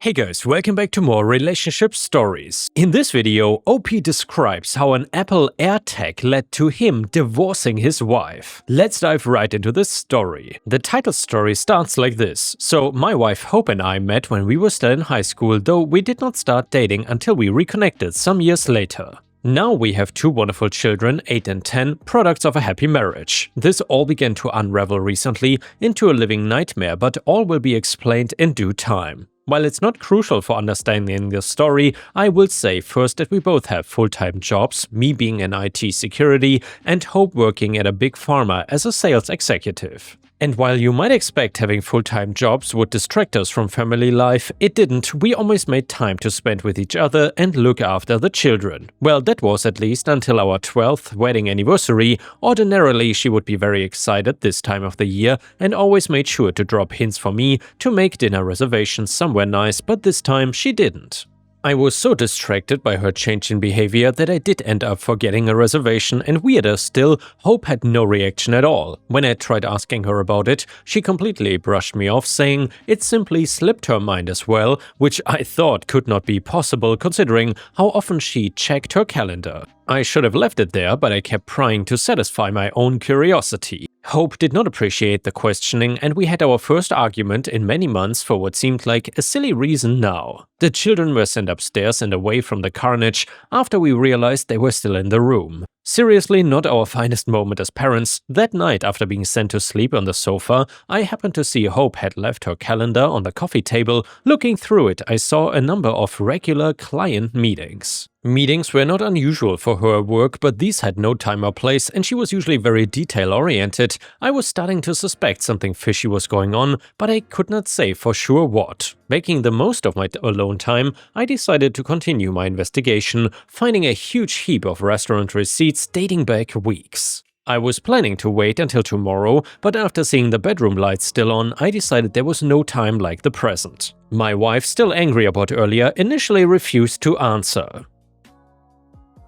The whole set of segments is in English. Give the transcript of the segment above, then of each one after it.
Hey guys, welcome back to more relationship stories. In this video, OP describes how an Apple AirTag led to him divorcing his wife. Let's dive right into this story. The title story starts like this. So, my wife Hope and I met when we were still in high school, though we did not start dating until we reconnected some years later. Now we have two wonderful children, 8 and 10, products of a happy marriage. This all began to unravel recently into a living nightmare, but all will be explained in due time. While it's not crucial for understanding the story, I will say first that we both have full-time jobs, me being in IT security and Hope working at a big pharma as a sales executive. And while you might expect having full-time jobs would distract us from family life, it didn't. We always made time to spend with each other and look after the children. Well, that was at least until our 12th wedding anniversary. Ordinarily, she would be very excited this time of the year and always made sure to drop hints for me to make dinner reservations somewhere nice, but this time she didn't. I was so distracted by her change in behavior that I did end up forgetting a reservation, and weirder still, Hope had no reaction at all. When I tried asking her about it, she completely brushed me off, saying it simply slipped her mind as well, which I thought could not be possible considering how often she checked her calendar. I should have left it there, but I kept prying to satisfy my own curiosity. Hope did not appreciate the questioning, and we had our first argument in many months for what seemed like a silly reason now. The children were sent upstairs and away from the carnage after we realized they were still in the room. Seriously, not our finest moment as parents. That night, after being sent to sleep on the sofa, I happened to see Hope had left her calendar on the coffee table. Looking through it, I saw a number of regular client meetings. Meetings were not unusual for her work, but these had no time or place, and she was usually very detail-oriented. I was starting to suspect something fishy was going on, but I could not say for sure what. Making the most of my alone time, I decided to continue my investigation, finding a huge heap of restaurant receipts dating back weeks. I was planning to wait until tomorrow, but after seeing the bedroom lights still on, I decided there was no time like the present. My wife, still angry about earlier, initially refused to answer.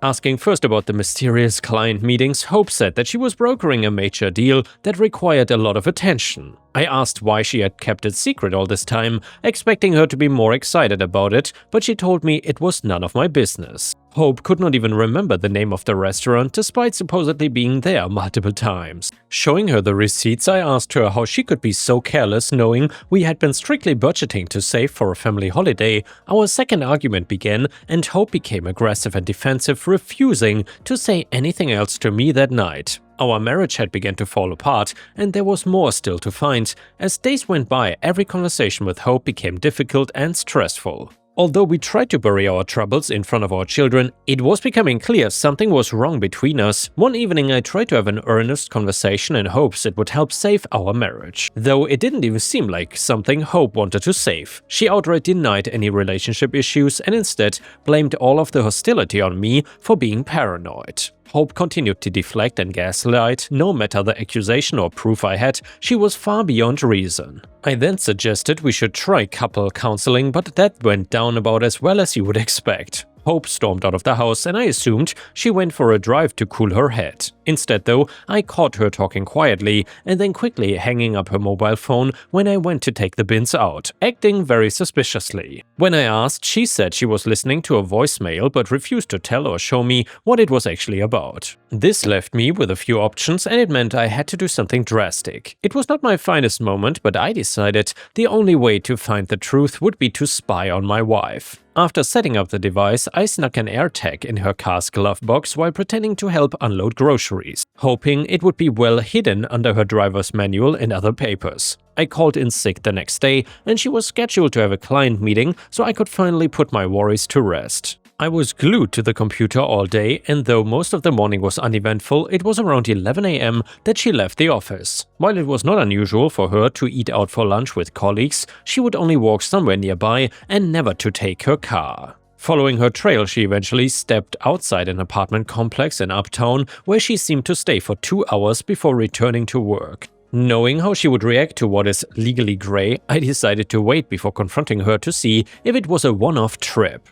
Asking first about the mysterious client meetings, Hope said that she was brokering a major deal that required a lot of attention. I asked why she had kept it secret all this time, expecting her to be more excited about it, but she told me it was none of my business. Hope could not even remember the name of the restaurant despite supposedly being there multiple times. Showing her the receipts, I asked her how she could be so careless knowing we had been strictly budgeting to save for a family holiday. Our second argument began and Hope became aggressive and defensive, refusing to say anything else to me that night. Our marriage had begun to fall apart, and there was more still to find. As days went by, every conversation with Hope became difficult and stressful. Although we tried to bury our troubles in front of our children, it was becoming clear something was wrong between us. One evening I tried to have an earnest conversation in hopes it would help save our marriage. Though it didn't even seem like something Hope wanted to save. She outright denied any relationship issues and instead blamed all of the hostility on me for being paranoid. Hope continued to deflect and gaslight. No matter the accusation or proof I had, she was far beyond reason. I then suggested we should try couple counseling, but that went down about as well as you would expect. Hope stormed out of the house and I assumed she went for a drive to cool her head. Instead though, I caught her talking quietly and then quickly hanging up her mobile phone when I went to take the bins out, acting very suspiciously. When I asked, she said she was listening to a voicemail but refused to tell or show me what it was actually about. This left me with a few options and it meant I had to do something drastic. It was not my finest moment, but I decided the only way to find the truth would be to spy on my wife. After setting up the device, I snuck an AirTag in her car's glove box while pretending to help unload groceries, hoping it would be well hidden under her driver's manual and other papers. I called in sick the next day, and she was scheduled to have a client meeting, so I could finally put my worries to rest. I was glued to the computer all day, and though most of the morning was uneventful, it was around 11 AM that she left the office. While it was not unusual for her to eat out for lunch with colleagues, she would only walk somewhere nearby and never to take her car. Following her trail, she eventually stepped outside an apartment complex in Uptown, where she seemed to stay for 2 hours before returning to work. Knowing how she would react to what is legally gray, I decided to wait before confronting her to see if it was a one-off trip.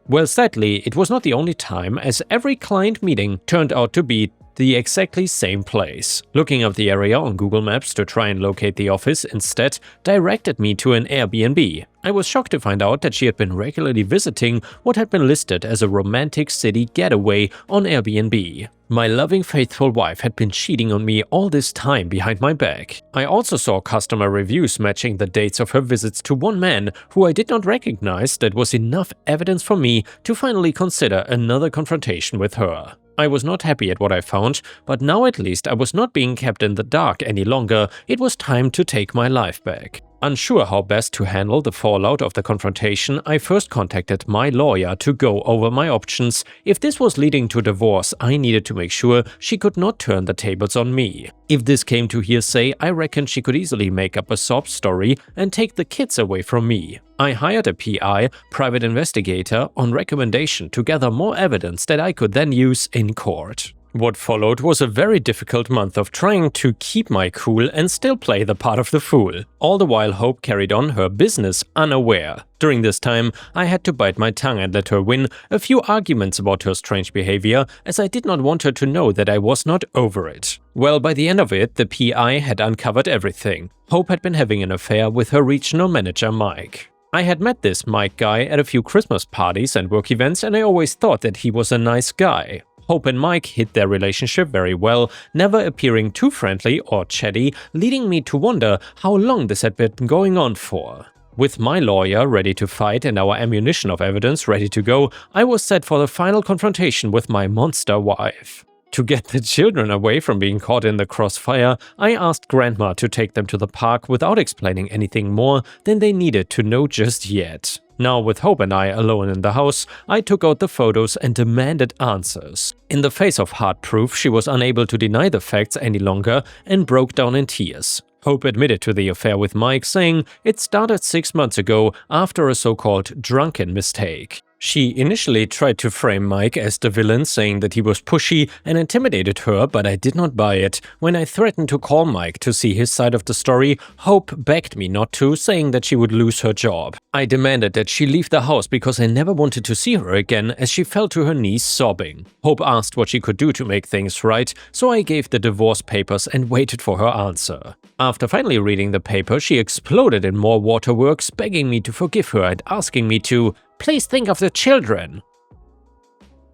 Well, sadly, it was not the only time, as every client meeting turned out to be the exactly same place. Looking up the area on Google Maps to try and locate the office instead directed me to an Airbnb. I was shocked to find out that she had been regularly visiting what had been listed as a romantic city getaway on Airbnb. My loving, faithful wife had been cheating on me all this time behind my back. I also saw customer reviews matching the dates of her visits to one man who I did not recognize. That was enough evidence for me to finally consider another confrontation with her. I was not happy at what I found, but now at least I was not being kept in the dark any longer. It was time to take my life back. Unsure how best to handle the fallout of the confrontation, I first contacted my lawyer to go over my options. If this was leading to divorce, I needed to make sure she could not turn the tables on me. If this came to hearsay, I reckoned she could easily make up a sob story and take the kids away from me. I hired a PI, private investigator, on recommendation to gather more evidence that I could then use in court. What followed was a very difficult month of trying to keep my cool and still play the part of the fool. All the while Hope carried on her business unaware. During this time, I had to bite my tongue and let her win a few arguments about her strange behavior, as I did not want her to know that I was not over it. Well, by the end of it, the PI had uncovered everything. Hope had been having an affair with her regional manager Mike. I had met this Mike guy at a few Christmas parties and work events, and I always thought that he was a nice guy. Hope and Mike hid their relationship very well, never appearing too friendly or chatty, leading me to wonder how long this had been going on for. With my lawyer ready to fight and our ammunition of evidence ready to go, I was set for the final confrontation with my monster wife. To get the children away from being caught in the crossfire, I asked Grandma to take them to the park without explaining anything more than they needed to know just yet. Now, with Hope and I alone in the house, I took out the photos and demanded answers. In the face of hard proof, she was unable to deny the facts any longer and broke down in tears. Hope admitted to the affair with Mike, saying it started 6 months ago after a so-called drunken mistake. She initially tried to frame Mike as the villain, saying that he was pushy and intimidated her, but I did not buy it. When I threatened to call Mike to see his side of the story, Hope begged me not to, saying that she would lose her job. I demanded that she leave the house because I never wanted to see her again, as she fell to her knees sobbing. Hope asked what she could do to make things right, so I gave the divorce papers and waited for her answer. After finally reading the paper, she exploded in more waterworks, begging me to forgive her and asking me to please think of the children.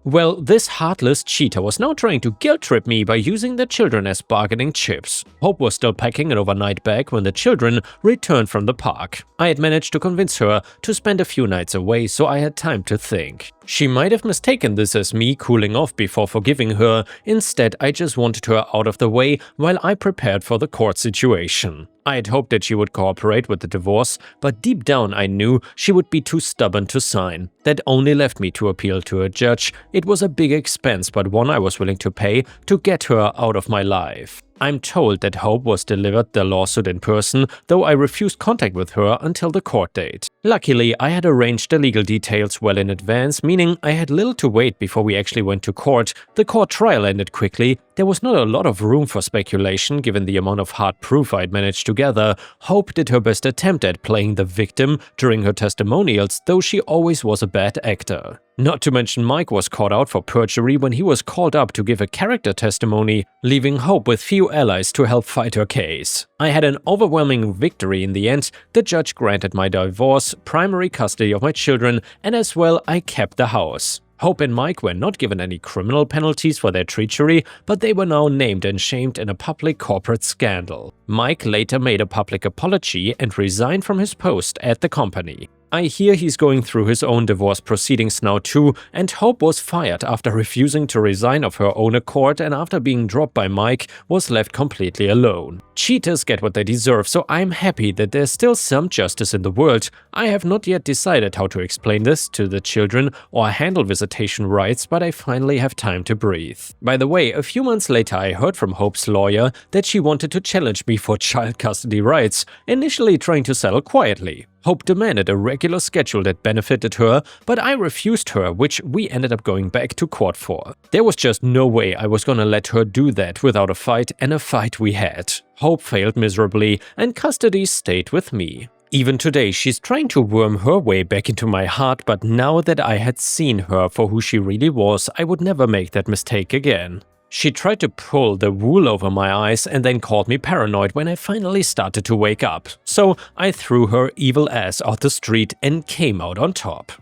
Well, this heartless cheater was now trying to guilt-trip me by using the children as bargaining chips. Hope was still packing an overnight bag when the children returned from the park. I had managed to convince her to spend a few nights away, so I had time to think. She might have mistaken this as me cooling off before forgiving her. Instead, I just wanted her out of the way while I prepared for the court situation. I had hoped that she would cooperate with the divorce, but deep down I knew she would be too stubborn to sign. That only left me to appeal to a judge. It was a big expense, but one I was willing to pay to get her out of my life. I'm told that Hope was delivered the lawsuit in person, though I refused contact with her until the court date. Luckily, I had arranged the legal details well in advance, meaning I had little to wait before we actually went to court. The court trial ended quickly. There was not a lot of room for speculation given the amount of hard proof I'd managed to gather. Hope did her best attempt at playing the victim during her testimonials, though she always was a bad actor. Not to mention Mike was caught out for perjury when he was called up to give a character testimony, leaving Hope with few allies to help fight her case. I had an overwhelming victory in the end. The judge granted my divorce, primary custody of my children, and as well I kept the house. Hope and Mike were not given any criminal penalties for their treachery, but they were now named and shamed in a public corporate scandal. Mike later made a public apology and resigned from his post at the company. I hear he's going through his own divorce proceedings now too, and Hope was fired after refusing to resign of her own accord, and after being dropped by Mike, was left completely alone. Cheaters get what they deserve, so I'm happy that there's still some justice in the world. I have not yet decided how to explain this to the children or handle visitation rights, but I finally have time to breathe. By the way, a few months later I heard from Hope's lawyer that she wanted to challenge me for child custody rights, initially trying to settle quietly. Hope demanded a regular schedule that benefited her, but I refused her, which we ended up going back to court for. There was just no way I was gonna let her do that without a fight, and a fight we had. Hope failed miserably, and custody stayed with me. Even today, she's trying to worm her way back into my heart, but now that I had seen her for who she really was, I would never make that mistake again. She tried to pull the wool over my eyes and then called me paranoid when I finally started to wake up. So I threw her evil ass out the street and came out on top.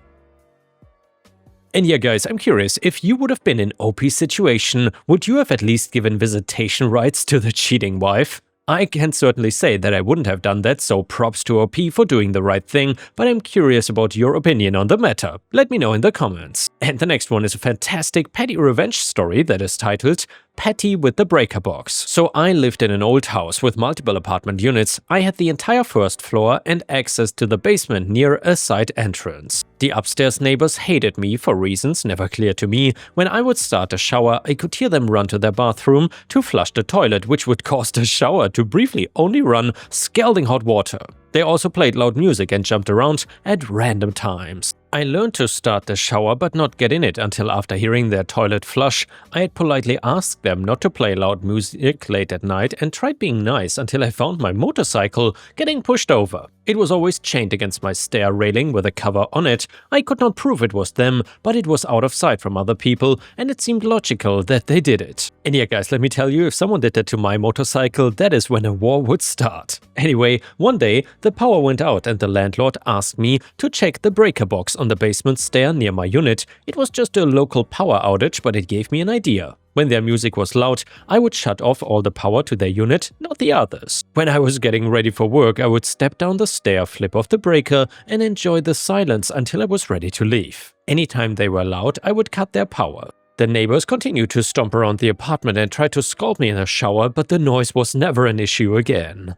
And yeah guys, I'm curious, if you would have been in OP's situation, would you have at least given visitation rights to the cheating wife? I can certainly say that I wouldn't have done that, so props to OP for doing the right thing, but I'm curious about your opinion on the matter. Let me know in the comments. And the next one is a fantastic petty revenge story that is titled Petty with the Breaker Box. So I lived in an old house with multiple apartment units. I had the entire first floor and access to the basement near a side entrance. The upstairs neighbors hated me for reasons never clear to me. When I would start a shower, I could hear them run to their bathroom to flush the toilet, which would cause the shower to briefly only run scalding hot water. They also played loud music and jumped around at random times. I learned to start the shower but not get in it until after hearing their toilet flush. I had politely asked them not to play loud music late at night and tried being nice until I found my motorcycle getting pushed over. It was always chained against my stair railing with a cover on it. I could not prove it was them, but it was out of sight from other people and it seemed logical that they did it. And yeah guys, let me tell you, if someone did that to my motorcycle, that is when a war would start. Anyway, one day the power went out and the landlord asked me to check the breaker box on the basement stair near my unit. It was just a local power outage, but it gave me an idea. When their music was loud, I would shut off all the power to their unit, not the others. When I was getting ready for work, I would step down the stair, flip off the breaker, and enjoy the silence until I was ready to leave. Anytime they were loud, I would cut their power. The neighbors continued to stomp around the apartment and tried to scold me in the shower, but the noise was never an issue again.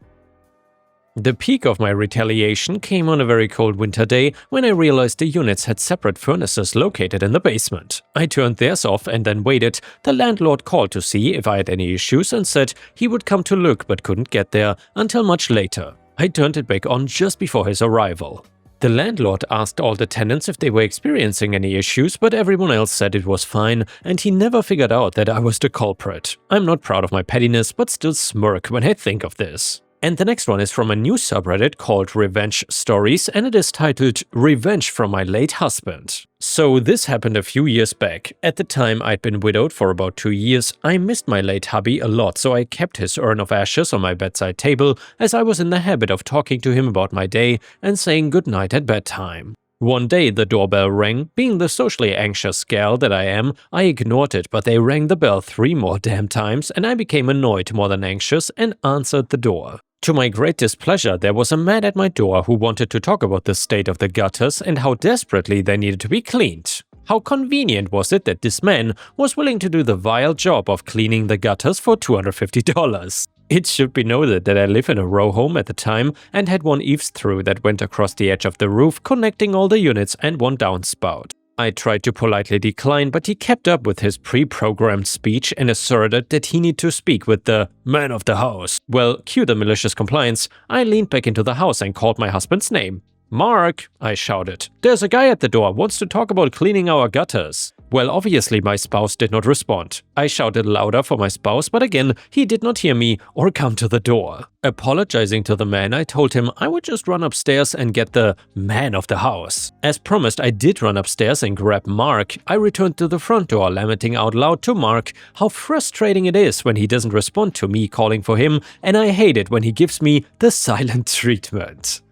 The peak of my retaliation came on a very cold winter day when I realized the units had separate furnaces located in the basement. I turned theirs off and then waited. The landlord called to see if I had any issues and said he would come to look but couldn't get there until much later. I turned it back on just before his arrival. The landlord asked all the tenants if they were experiencing any issues, but everyone else said it was fine, and he never figured out that I was the culprit. I'm not proud of my pettiness, but still smirk when I think of this. And the next one is from a new subreddit called Revenge Stories, and it is titled Revenge from My Late Husband. So this happened a few years back. At the time I'd been widowed for about 2 years. I missed my late hubby a lot, so I kept his urn of ashes on my bedside table as I was in the habit of talking to him about my day and saying goodnight at bedtime. One day the doorbell rang. Being the socially anxious gal that I am, I ignored it, but they rang the bell 3 more damn times and I became annoyed more than anxious and answered the door. To my great displeasure, there was a man at my door who wanted to talk about the state of the gutters and how desperately they needed to be cleaned. How convenient was it that this man was willing to do the vile job of cleaning the gutters for $250? It should be noted that I live in a row home at the time and had one eaves through that went across the edge of the roof, connecting all the units and one downspout. I tried to politely decline, but he kept up with his pre-programmed speech and asserted that he needed to speak with the man of the house. Well, cue the malicious compliance. I leaned back into the house and called my husband's name. "Mark," I shouted. "There's a guy at the door, wants to talk about cleaning our gutters." Well, obviously my spouse did not respond. I shouted louder for my spouse, but again, he did not hear me or come to the door. Apologizing to the man, I told him I would just run upstairs and get the man of the house. As promised, I did run upstairs and grab Mark. I returned to the front door, lamenting out loud to Mark how frustrating it is when he doesn't respond to me calling for him, and I hate it when he gives me the silent treatment.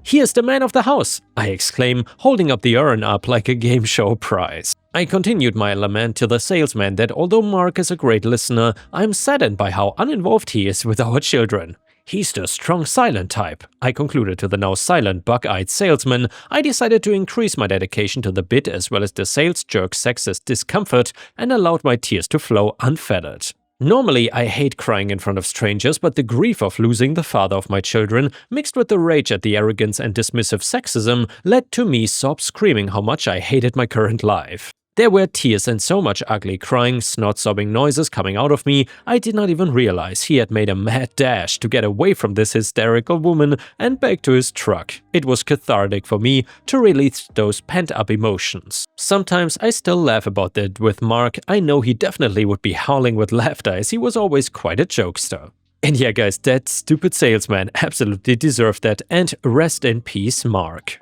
"Here's the man of the house!" I exclaim, holding up the urn up like a game show prize. I continued my lament to the salesman that although Mark is a great listener, I'm saddened by how uninvolved he is with our children. "He's the strong silent type," I concluded to the now silent bug-eyed salesman. I decided to increase my dedication to the bit as well as the sales jerk's sexist discomfort and allowed my tears to flow unfettered. Normally, I hate crying in front of strangers, but the grief of losing the father of my children, mixed with the rage at the arrogance and dismissive sexism, led to me sob screaming how much I hated my current life. There were tears and so much ugly crying, snot-sobbing noises coming out of me, I did not even realize he had made a mad dash to get away from this hysterical woman and back to his truck. It was cathartic for me to release those pent-up emotions. Sometimes I still laugh about that with Mark. I know he definitely would be howling with laughter as he was always quite a jokester. And yeah guys, that stupid salesman absolutely deserved that, and rest in peace, Mark.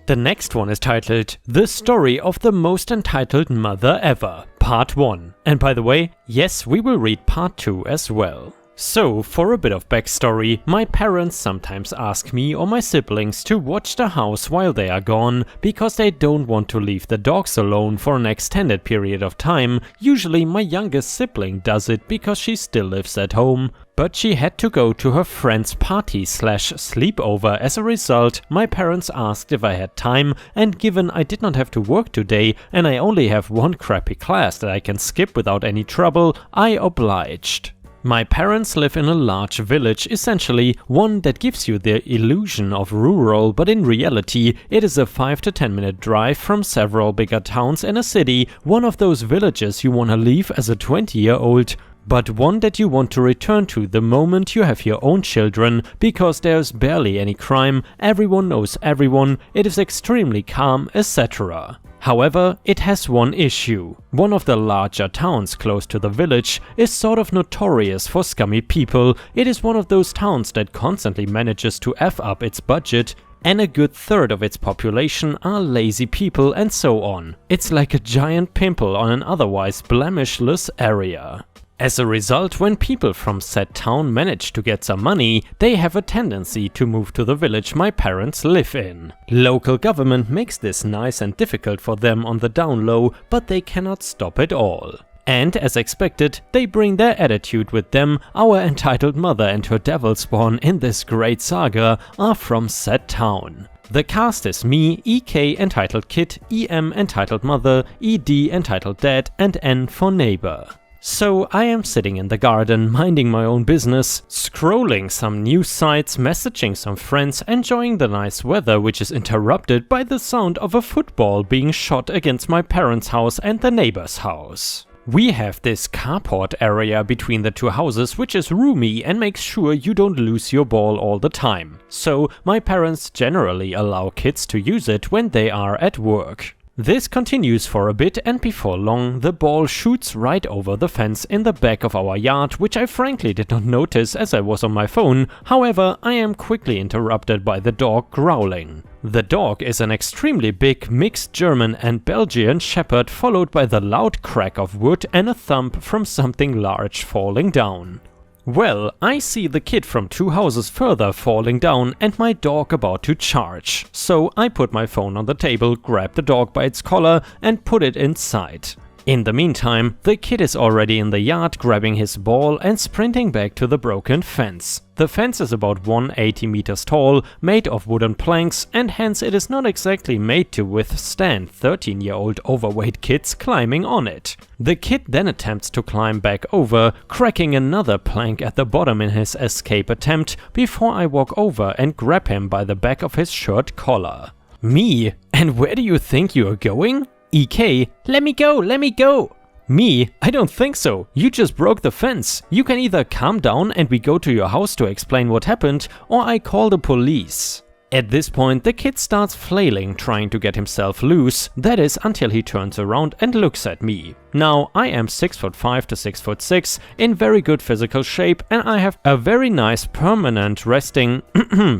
The next one is titled The Story of the Most Entitled Mother Ever, Part 1. And by the way, yes, we will read Part 2 as well. So, for a bit of backstory, my parents sometimes ask me or my siblings to watch the house while they are gone, because they don't want to leave the dogs alone for an extended period of time. Usually my youngest sibling does it because she still lives at home, but she had to go to her friend's party/sleepover. As a result, my parents asked if I had time, and given I did not have to work today and I only have one crappy class that I can skip without any trouble, I obliged. My parents live in a large village, essentially one that gives you the illusion of rural, but in reality it is a 5 to 10 minute drive from several bigger towns and a city, one of those villages you wanna leave as a 20-year-old, but one that you want to return to the moment you have your own children, because there's barely any crime, everyone knows everyone, it is extremely calm, etc. However, it has one issue. One of the larger towns close to the village is sort of notorious for scummy people. It is one of those towns that constantly manages to F up its budget, and a good third of its population are lazy people and so on. It's like a giant pimple on an otherwise blemishless area. As a result, when people from said town manage to get some money, they have a tendency to move to the village my parents live in. Local government makes this nice and difficult for them on the down low, but they cannot stop it all. And as expected, they bring their attitude with them. Our entitled mother and her devil spawn in this great saga are from said town. The cast is me, EK entitled kid, EM entitled mother, ED entitled dad, and N for neighbor. So I am sitting in the garden, minding my own business, scrolling some news sites, messaging some friends, enjoying the nice weather, which is interrupted by the sound of a football being shot against my parents' house and the neighbor's house. We have this carport area between the two houses, which is roomy and makes sure you don't lose your ball all the time. So my parents generally allow kids to use it when they are at work. This continues for a bit, and before long the ball shoots right over the fence in the back of our yard, which I frankly did not notice as I was on my phone. However, I am quickly interrupted by the dog growling. The dog is an extremely big mixed German and Belgian shepherd, followed by the loud crack of wood and a thump from something large falling down. Well, I see the kid from 2 houses further falling down and my dog about to charge. So I put my phone on the table, grab the dog by its collar and put it inside. In the meantime, the kid is already in the yard grabbing his ball and sprinting back to the broken fence. The fence is about 180 meters tall, made of wooden planks, and hence it is not exactly made to withstand 13-year-old overweight kids climbing on it. The kid then attempts to climb back over, cracking another plank at the bottom in his escape attempt, before I walk over and grab him by the back of his shirt collar. Me? And where do you think you are going? EK, let me go, let me go! Me? I don't think so. You just broke the fence. You can either calm down and we go to your house to explain what happened, or I call the police. At this point, the kid starts flailing, trying to get himself loose, that is until he turns around and looks at me. Now, I am 6'5" to 6'6", in very good physical shape, and I have a very nice permanent resting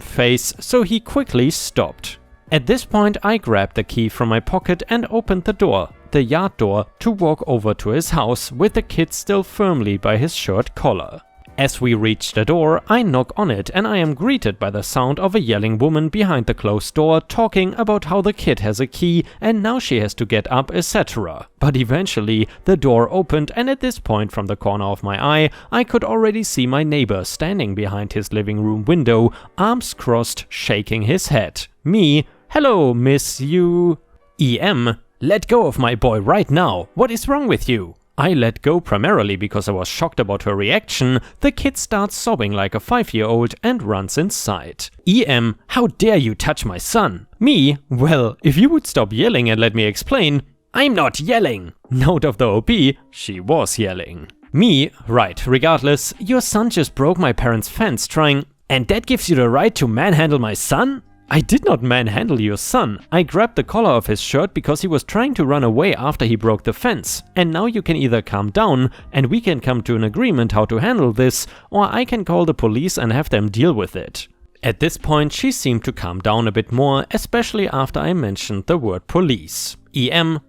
face, so he quickly stopped. At this point, I grabbed the key from my pocket and opened the door, the yard door, to walk over to his house with the kid still firmly by his shirt collar. As we reach the door, I knock on it and I am greeted by the sound of a yelling woman behind the closed door talking about how the kid has a key and now she has to get up, etc. But eventually the door opened and at this point from the corner of my eye I could already see my neighbor standing behind his living room window, arms crossed, shaking his head. Me, hello miss you... EM, let go of my boy right now, what is wrong with you? I let go primarily because I was shocked about her reaction. The kid starts sobbing like a 5-year-old and runs inside. EM, how dare you touch my son? Me, well, if you would stop yelling and let me explain. I'm not yelling. Note of the OP, she was yelling. Me, right, regardless, your son just broke my parents' fence trying... And that gives you the right to manhandle my son? I did not manhandle your son. I grabbed the collar of his shirt because he was trying to run away after he broke the fence. And now you can either calm down and we can come to an agreement how to handle this, or I can call the police and have them deal with it. At this point, she seemed to calm down a bit more, especially after I mentioned the word police.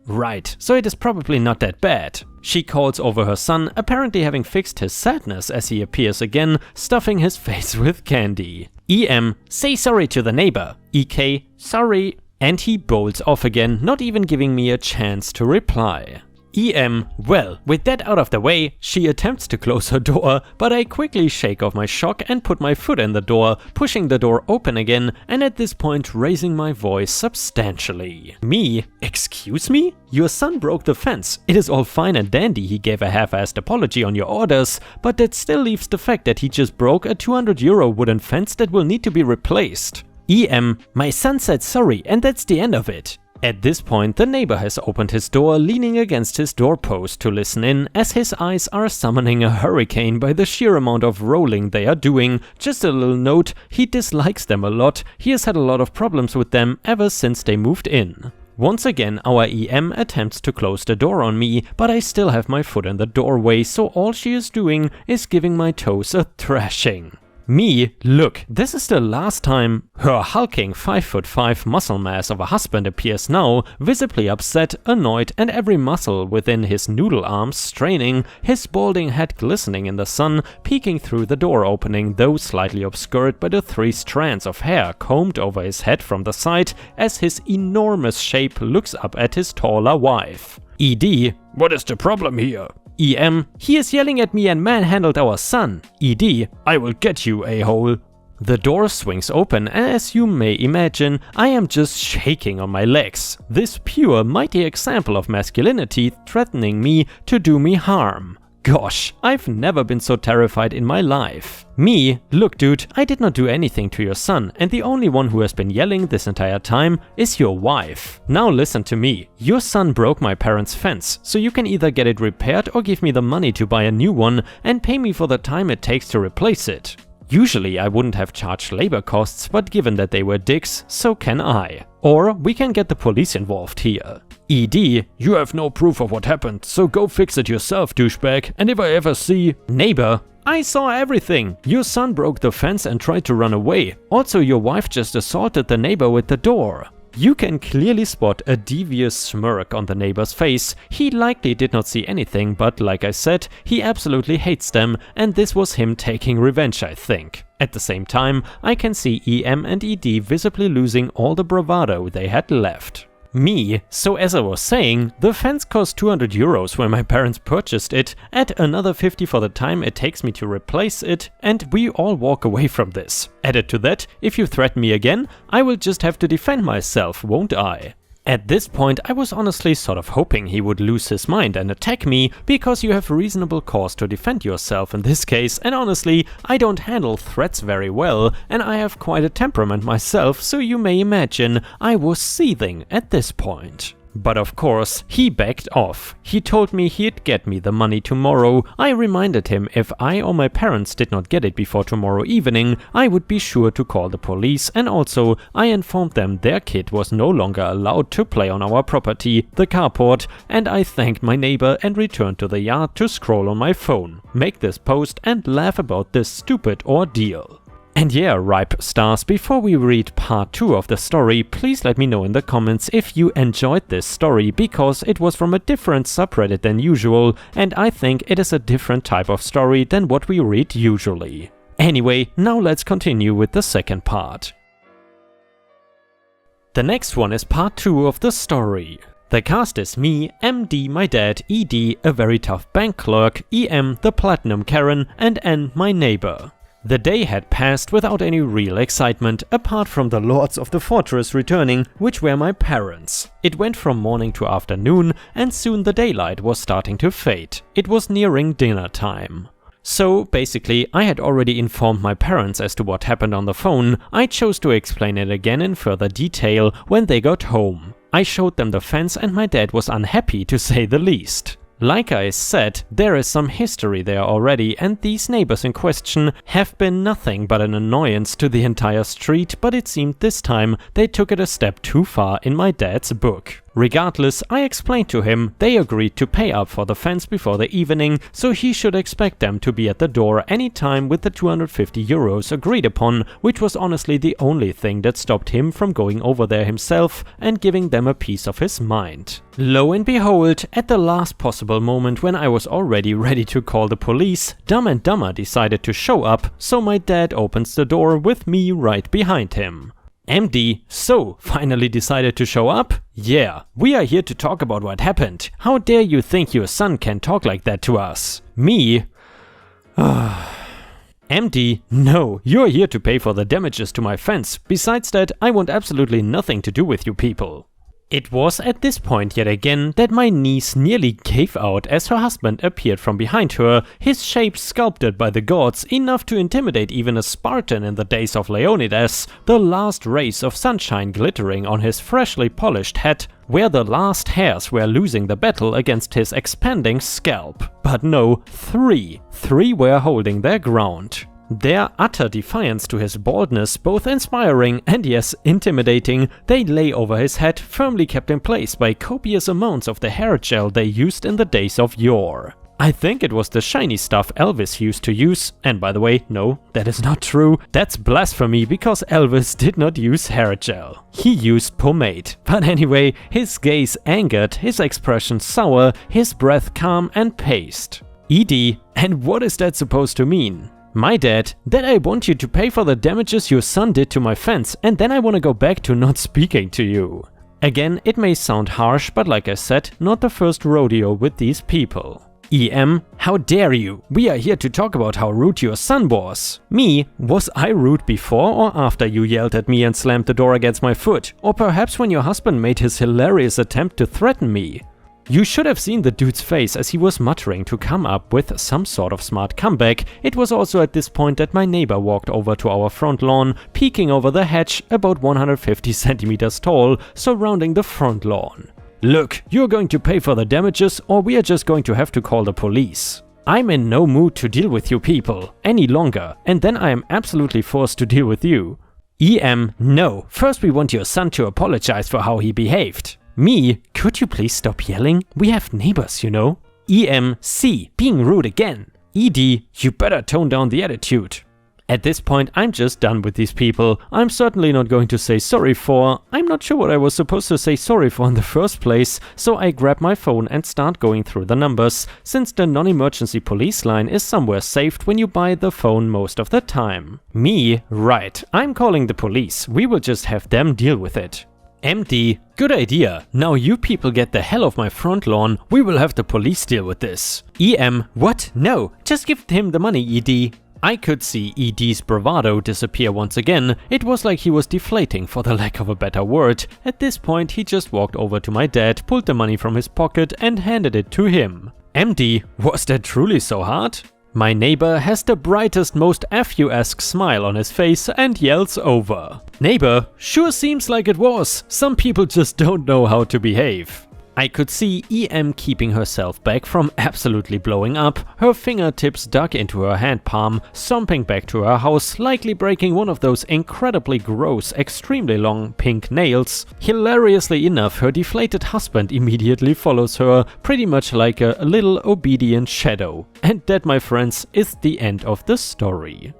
Right, so it is probably not that bad. She calls over her son, apparently having fixed his sadness as he appears again, stuffing his face with candy. Say sorry to the neighbor. EK, sorry. And he bolts off again, not even giving me a chance to reply. Well, with that out of the way, she attempts to close her door, but I quickly shake off my shock and put my foot in the door, pushing the door open again, and at this point raising my voice substantially. Me? Excuse me? Your son broke the fence. It is all fine and dandy he gave a half-assed apology on your orders, but that still leaves the fact that he just broke a €200 wooden fence that will need to be replaced. My son said sorry and that's the end of it. At this point, the neighbor has opened his door, leaning against his doorpost to listen in, as his eyes are summoning a hurricane by the sheer amount of rolling they are doing. Just a little note, he dislikes them a lot. He has had a lot of problems with them ever since they moved in. Once again, our attempts to close the door on me, but I still have my foot in the doorway, so all she is doing is giving my toes a thrashing. Me, look, this is the last time. Her hulking 5'5" muscle mass of a husband appears now, visibly upset, annoyed, and every muscle within his noodle arms straining, his balding head glistening in the sun, peeking through the door opening, though slightly obscured by the 3 strands of hair combed over his head from the side, as his enormous shape looks up at his taller wife. What is the problem here? He is yelling at me and manhandled our son. I will get you, a-hole. The door swings open, and as you may imagine, I am just shaking on my legs. This pure, mighty example of masculinity threatening me to do me harm. Gosh, I've never been so terrified in my life. Me, look dude, I did not do anything to your son, and the only one who has been yelling this entire time is your wife. Now listen to me. Your son broke my parents' fence, so you can either get it repaired or give me the money to buy a new one and pay me for the time it takes to replace it. Usually I wouldn't have charged labor costs, but given that they were dicks, so can I. Or we can get the police involved here. You have no proof of what happened, so go fix it yourself, douchebag, and if I ever see… Neighbor, I saw everything. Your son broke the fence and tried to run away. Also, your wife just assaulted the neighbor with the door. You can clearly spot a devious smirk on the neighbor's face. He likely did not see anything, but like I said, he absolutely hates them, and this was him taking revenge, I think. At the same time, I can see and ED visibly losing all the bravado they had left. Me, so as I was saying, the fence cost €200 when my parents purchased it, add another 50 for the time it takes me to replace it, and we all walk away from this. Added to that, if you threaten me again, I will just have to defend myself, won't I? At this point, I was honestly sort of hoping he would lose his mind and attack me, because you have reasonable cause to defend yourself in this case, and honestly, I don't handle threats very well, and I have quite a temperament myself, so you may imagine I was seething at this point. But of course, he backed off. He told me he'd get me the money tomorrow. I reminded him if I or my parents did not get it before tomorrow evening, I would be sure to call the police, and also I informed them their kid was no longer allowed to play on our property, the carport, and I thanked my neighbor and returned to the yard to scroll on my phone, make this post and laugh about this stupid ordeal. And yeah, Ripe Stars, before we read part 2 of the story, please let me know in the comments if you enjoyed this story, because it was from a different subreddit than usual, and I think it is a different type of story than what we read usually. Anyway, now let's continue with the second part. The next one is part 2 of the story. The cast is me, MD my dad, ED a very tough bank clerk, EM the platinum Karen, and N my neighbor. The day had passed without any real excitement, apart from the lords of the fortress returning, which were my parents. It went from morning to afternoon, and soon the daylight was starting to fade. It was nearing dinner time. So basically, I had already informed my parents as to what happened on the phone. I chose to explain it again in further detail when they got home. I showed them the fence and my dad was unhappy, to say the least. Like I said, there is some history there already, and these neighbors in question have been nothing but an annoyance to the entire street, but it seemed this time they took it a step too far in my dad's book. Regardless, I explained to him they agreed to pay up for the fence before the evening, so he should expect them to be at the door anytime with the 250 euros agreed upon, which was honestly the only thing that stopped him from going over there himself and giving them a piece of his mind. Lo and behold, at the last possible moment when I was already ready to call the police, Dumb and Dumber decided to show up, so my dad opens the door with me right behind him. MD, so, finally decided to show up? Yeah, we are here to talk about what happened. How dare you think your son can talk like that to us? Me? MD, no, you're here to pay for the damages to my fence. Besides that, I want absolutely nothing to do with you people. It was at this point yet again that my niece nearly gave out as her husband appeared from behind her, his shape sculpted by the gods enough to intimidate even a Spartan in the days of Leonidas, the last rays of sunshine glittering on his freshly polished head, where the last hairs were losing the battle against his expanding scalp. But no, three were holding their ground. Their utter defiance to his baldness, both inspiring and yes, intimidating, they lay over his head, firmly kept in place by copious amounts of the hair gel they used in the days of yore. I think it was the shiny stuff Elvis used to use, and by the way, no, that is not true. That's blasphemy because Elvis did not use hair gel. He used pomade. But anyway, his gaze angered, his expression sour, his breath calm and paced. ED, and what is that supposed to mean? My dad, that I want you to pay for the damages your son did to my fence, and then I want to go back to not speaking to you. Again, it may sound harsh, but like I said, not the first rodeo with these people. EM, how dare you? We are here to talk about how rude your son was. Me, was I rude before or after you yelled at me and slammed the door against my foot? Or perhaps when your husband made his hilarious attempt to threaten me? You should have seen the dude's face as he was muttering to come up with some sort of smart comeback. It was also at this point that my neighbor walked over to our front lawn, peeking over the hedge about 150 centimeters tall, surrounding the front lawn. Look, you're going to pay for the damages or we are just going to have to call the police. I'm in no mood to deal with you people any longer, and then I am absolutely forced to deal with you. EM, no, first we want your son to apologize for how he behaved. Me, could you please stop yelling? We have neighbors, you know. EMC, being rude again. ED, you better tone down the attitude. At this point, I'm just done with these people. I'm certainly not going to say sorry for. I'm not sure what I was supposed to say sorry for in the first place, so I grab my phone and start going through the numbers, since the non-emergency police line is somewhere saved when you buy the phone most of the time. Me, right, I'm calling the police. We will just have them deal with it. MD, good idea. Now you people get the hell off my front lawn. We will have the police deal with this. EM, what? No, just give him the money, ED. I could see ED's bravado disappear once again. It was like he was deflating, for the lack of a better word. At this point, he just walked over to my dad, pulled the money from his pocket and handed it to him. MD, was that truly so hard? My neighbor has the brightest, most FU-esque smile on his face and yells over. Neighbor, sure seems like it was. Some people just don't know how to behave. I could see EM keeping herself back from absolutely blowing up, her fingertips dug into her hand palm, stomping back to her house, likely breaking one of those incredibly gross, extremely long pink nails. Hilariously enough, her deflated husband immediately follows her, pretty much like a little obedient shadow. And that, my friends, is the end of the story.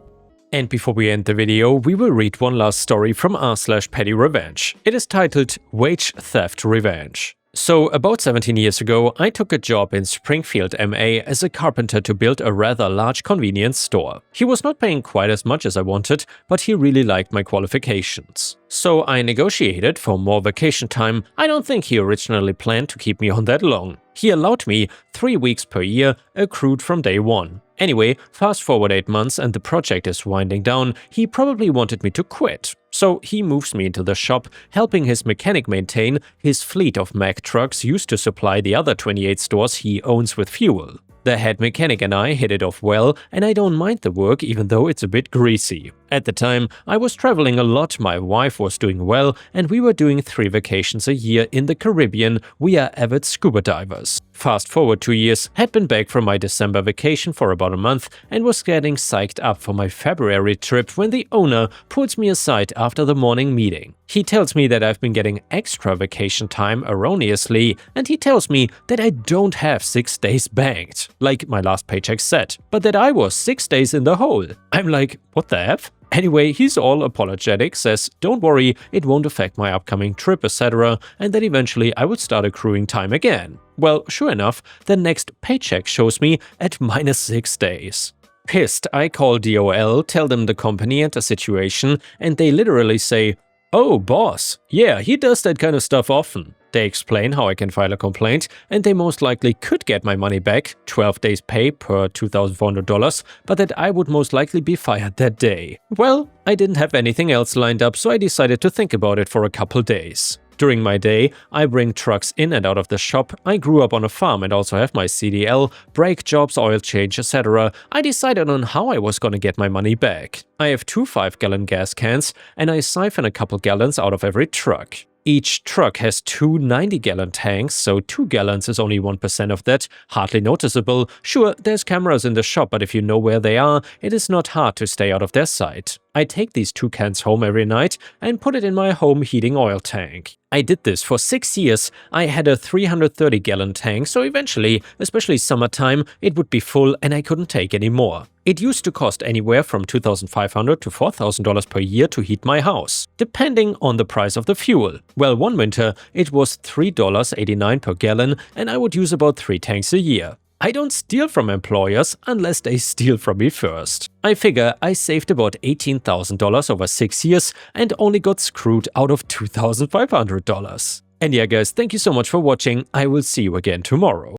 And before we end the video, we will read one last story from r/petty revenge. It is titled Wage Theft Revenge. So, about 17 years ago, I took a job in Springfield, MA as a carpenter to build a rather large convenience store. He was not paying quite as much as I wanted, but he really liked my qualifications. So I negotiated for more vacation time. I don't think he originally planned to keep me on that long. He allowed me 3 weeks per year, accrued from day one. Anyway, fast forward 8 months and the project is winding down. He probably wanted me to quit. So he moves me into the shop, helping his mechanic maintain his fleet of Mack trucks used to supply the other 28 stores he owns with fuel. The head mechanic and I hit it off well, and I don't mind the work even though it's a bit greasy. At the time, I was traveling a lot, my wife was doing well, and we were doing 3 vacations a year in the Caribbean. We are avid scuba divers. Fast forward 2 years, had been back from my December vacation for about a month and was getting psyched up for my February trip when the owner pulls me aside after the morning meeting. He tells me that I've been getting extra vacation time erroneously, and he tells me that I don't have 6 days banked, like my last paycheck said, but that I was 6 days in the hole. I'm like, what the F? Anyway, he's all apologetic, says don't worry, it won't affect my upcoming trip, etc., and that eventually I would start accruing time again. Well, sure enough, the next paycheck shows me at -6 days. Pissed, I call DOL, tell them the company and the situation, and they literally say, "Oh, boss, yeah, he does that kind of stuff often." They explain how I can file a complaint, and they most likely could get my money back, 12 days pay per $2,400, but that I would most likely be fired that day. Well, I didn't have anything else lined up, so I decided to think about it for a couple days. During my day, I bring trucks in and out of the shop. I grew up on a farm and also have my CDL, brake jobs, oil change, etc. I decided on how I was gonna get my money back. I have 2 5-gallon gas cans and I siphon a couple gallons out of every truck. Each truck has 2 90-gallon tanks, so 2 gallons is only 1% of that, hardly noticeable. Sure, there's cameras in the shop, but if you know where they are, it is not hard to stay out of their sight. I take these 2 cans home every night and put it in my home heating oil tank. I did this for 6 years. I had a 330-gallon tank, so eventually, especially summertime, it would be full and I couldn't take any more. It used to cost anywhere from $2,500 to $4,000 per year to heat my house, depending on the price of the fuel. Well, one winter, it was $3.89 per gallon and I would use about 3 tanks a year. I don't steal from employers unless they steal from me first. I figure I saved about $18,000 over 6 years and only got screwed out of $2,500. And yeah guys, thank you so much for watching. I will see you again tomorrow.